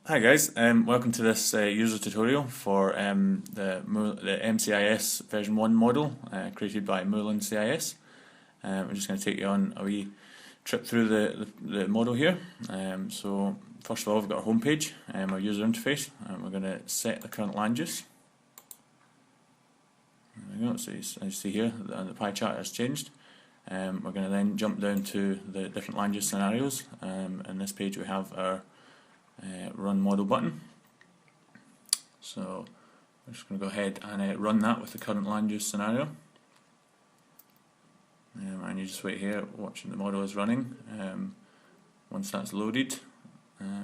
Hi guys, welcome to this user tutorial for the MCIS version 1 model created by Morland CIS. I'm just going to take you on a wee trip through the model here. So first of all, we've got our home page, our user interface, and we're going to set the current land use. There we go. So as you see here, the pie chart has changed. We're going to then jump down to the different land use scenarios. In this page we have our run model button. So we're just going to go ahead and run that with the current land use scenario. And you just wait here watching the model is running. Once that's loaded,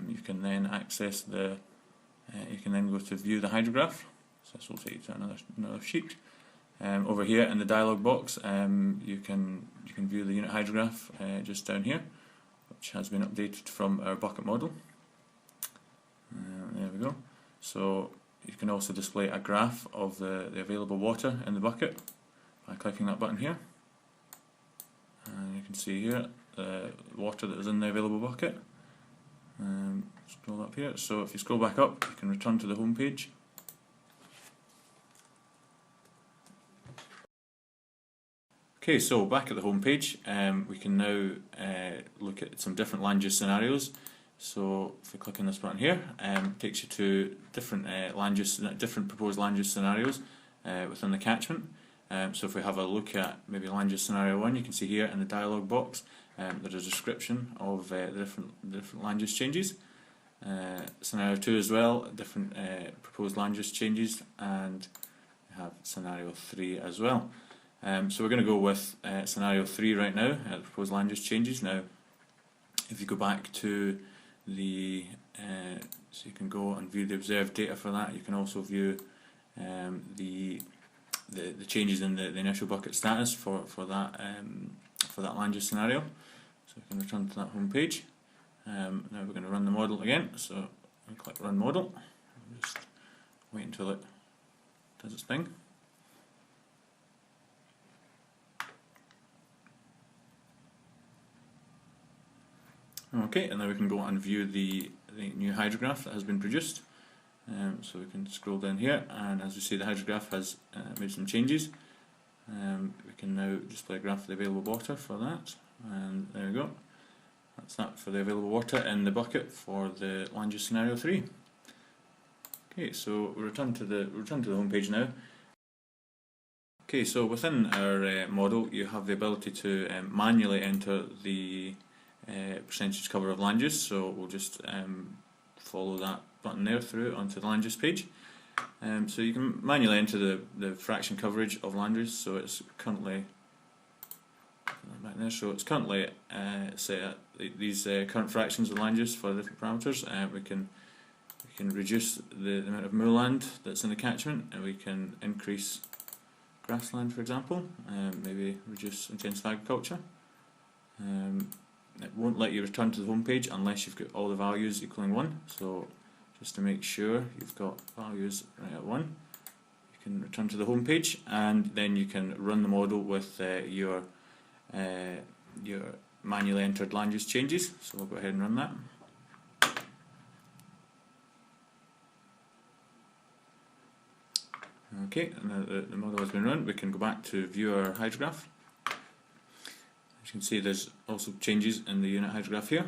you can then access the you can then go to view the hydrograph. So this will take you to another sheet. Over here in the dialog box, you can view the unit hydrograph just down here, which has been updated from our bucket model. There we go. So you can also display a graph of the available water in the bucket by clicking that button here. And you can see here the water that is in the available bucket. Scroll up here. So if you scroll back up, you can return to the home page. Okay, so back at the home page, we can now look at some different land use scenarios. So if we click on this button here, it takes you to different different proposed land use scenarios within the catchment. So if we have a look at maybe land use scenario 1, you can see here in the dialog box there's a description of the different land use changes. Scenario 2 as well, different proposed land use changes, and we have scenario 3 as well. So we're going to go with scenario 3 right now, the proposed land use changes. Now, if you go back to the so you can go and view the observed data for that. You can also view the changes in the initial bucket status for that land use scenario. So we can return to that home page. Now we're going to run the model again. So I click Run Model. Just wait until it does its thing. Okay, and now we can go and view the new hydrograph that has been produced. So we can scroll down here, and as you see, the hydrograph has made some changes. We can now display a graph of the available water for that, and there we go. That's that for the available water in the bucket for the land use scenario 3. Okay, so we return to the home page now. Okay, so within our model, you have the ability to manually enter the percentage cover of land use, so we'll just follow that button there through onto the land use page. So you can manually enter the fraction coverage of land use, so it's currently back there, so it's currently set at these current fractions of land use for the different parameters. We can reduce the amount of moorland that's in the catchment, and we can increase grassland, for example, maybe reduce intensive agriculture. It won't let you return to the home page unless you've got all the values equaling 1. So just to make sure you've got values right at 1, you can return to the home page, and then you can run the model with your manually entered land use changes. So we'll go ahead and run that. Okay, now the model has been run. We can go back to view our hydrograph. As you can see, there's also changes in the unit hydrograph here,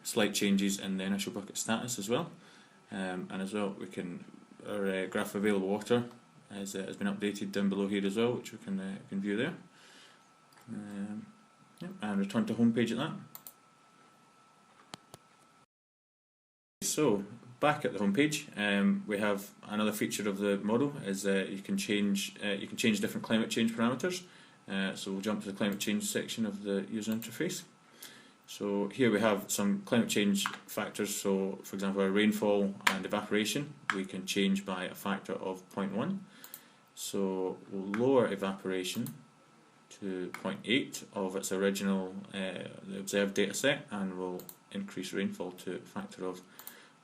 slight changes in the initial bucket status as well, and as well our graph of available water has been updated down below here as well, which we can view there. And return to home page at that. So back at the home page, we have another feature of the model is you can change different climate change parameters. So we'll jump to the climate change section of the user interface. So here we have some climate change factors. So for example, our rainfall and evaporation we can change by a factor of 0.1. So we'll lower evaporation to 0.8 of its original the observed data set, and we'll increase rainfall to a factor of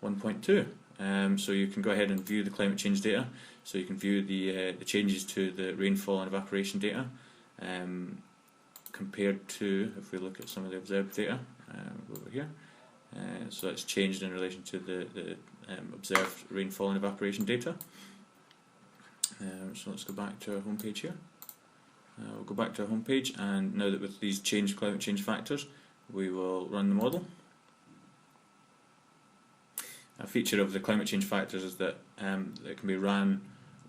1.2. So you can go ahead and view the climate change data. So you can view the changes to the rainfall and evaporation data compared to, if we look at some of the observed data, over here, So it's changed in relation to the observed rainfall and evaporation data. So let's go back to our home page here. We'll go back to our home page, and now that with these climate change factors, we will run the model. A feature of the climate change factors is that it can be ran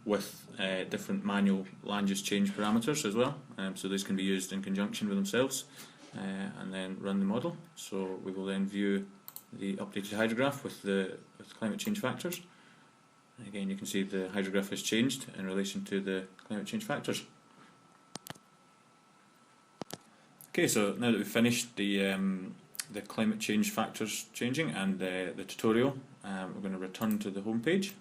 with different manual land use change parameters as well, so these can be used in conjunction with themselves and then run the model. So we will then view the updated hydrograph with climate change factors. Again, you can see the hydrograph has changed in relation to the climate change factors. Okay, so now that we've finished the climate change factors changing and the tutorial, we're going to return to the home page,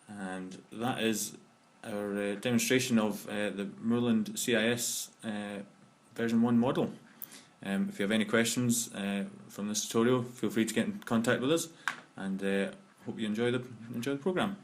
and that is our demonstration of the Morland CIS version 1 model. If you have any questions from this tutorial, feel free to get in contact with us, and hope you enjoy the program.